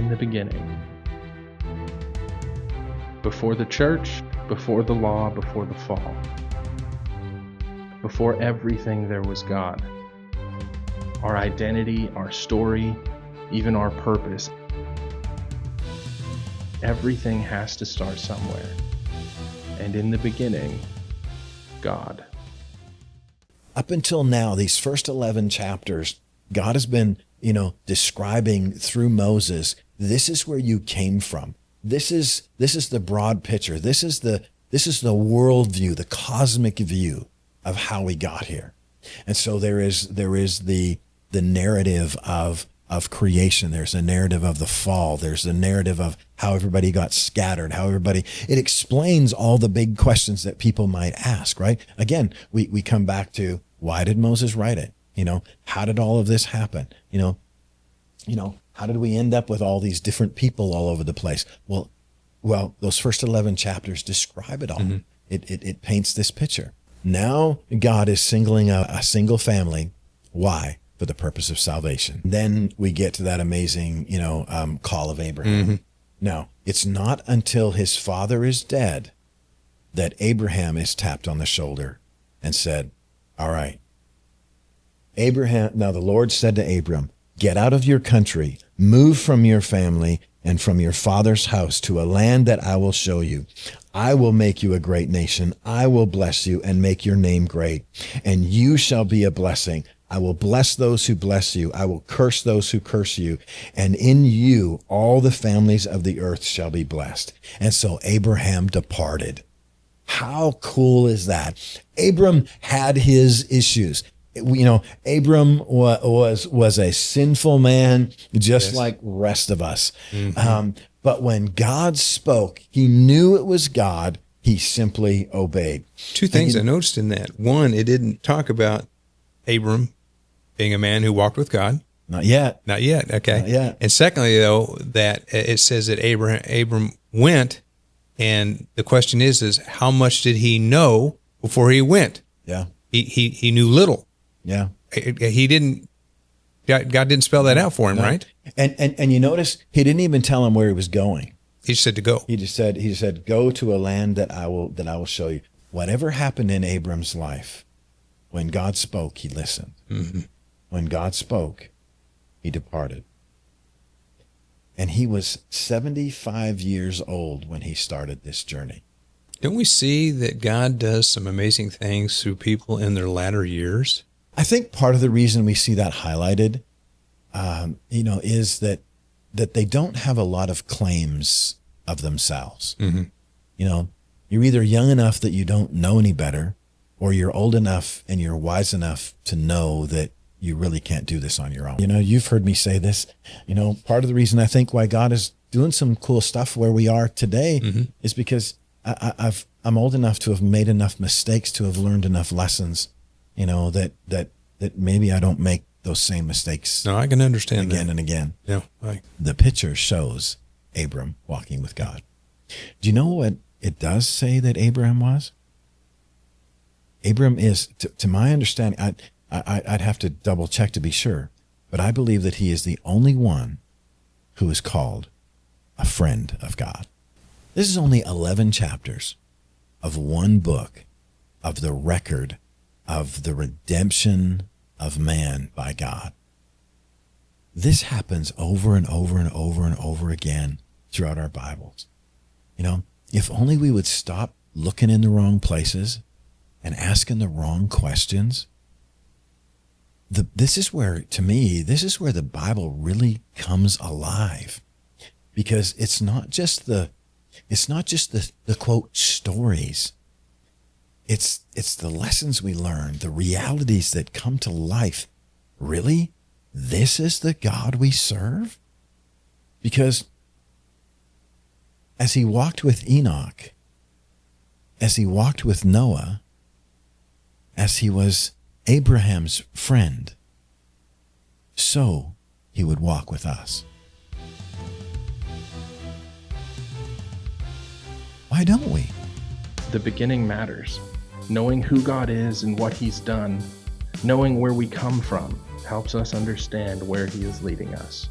in the beginning. Before the church, before the law, before the fall. Before everything there was God. Our identity, our story, even our purpose. Everything has to start somewhere. And in the beginning, God. Up until now, these first 11 chapters, God has been, describing through Moses, this is where you came from. This is the broad picture. This is the worldview, the cosmic view of how we got here. And so there is the narrative of creation. There's a narrative of the fall. There's a narrative of how everybody got scattered, it explains all the big questions that people might ask, right? Again, we come back to, why did Moses write it? How did all of this happen? How did we end up with all these different people all over the place? Well, those first 11 chapters describe it all. Mm-hmm. It paints this picture. Now God is singling out a single family. Why? For the purpose of salvation. Then we get to that amazing, call of Abraham. Mm-hmm. Now, it's not until his father is dead that Abraham is tapped on the shoulder and said, all right, Abraham, now the Lord said to Abram, get out of your country, move from your family and from your father's house to a land that I will show you. I will make you a great nation. I will bless you and make your name great, and you shall be a blessing. I will bless those who bless you. I will curse those who curse you. And in you, all the families of the earth shall be blessed. And so Abraham departed. How cool is that? Abram had his issues. Abram was a sinful man, just like rest of us. Mm-hmm. But when God spoke, he knew it was God. He simply obeyed. Two things I noticed in that. One, it didn't talk about Abram being a man who walked with God. Not yet. Okay. Not yet. And secondly, though, that it says that Abram went, and the question is how much did he know before he went? Yeah. He knew little. Yeah. He didn't. God didn't spell that out for him, right? And you notice he didn't even tell him where he was going. He just said to go. He just said, go to a land that I will show you. Whatever happened in Abram's life, when God spoke, he listened. Mm-hmm. When God spoke, he departed. And he was 75 years old when he started this journey. Don't we see that God does some amazing things through people in their latter years? I think part of the reason we see that highlighted, is that they don't have a lot of claims of themselves. Mm-hmm. You're either young enough that you don't know any better, or you're old enough and you're wise enough to know that you really can't do this on your own. You've heard me say this, part of the reason I think why God is doing some cool stuff where we are today mm-hmm. is because I'm old enough to have made enough mistakes, to have learned enough lessons, that maybe I don't make those same mistakes. No, I can understand again that. And again. Yeah. The picture shows Abram walking with God. Do you know what it does say that Abraham was? Abram is, to my understanding, I'd have to double check to be sure, but I believe that he is the only one who is called a friend of God. This is only 11 chapters of one book of the record of the redemption of man by God. This happens over and over and over and over again throughout our Bibles. If only we would stop looking in the wrong places and asking the wrong questions. This is where the Bible really comes alive, because it's not just the quote stories. It's the lessons we learn, the realities that come to life. Really? This is the God we serve? Because as he walked with Enoch, as he walked with Noah, as he was Abraham's friend, so he would walk with us. Why don't we? The beginning matters. Knowing who God is and what he's done, knowing where we come from, helps us understand where he is leading us.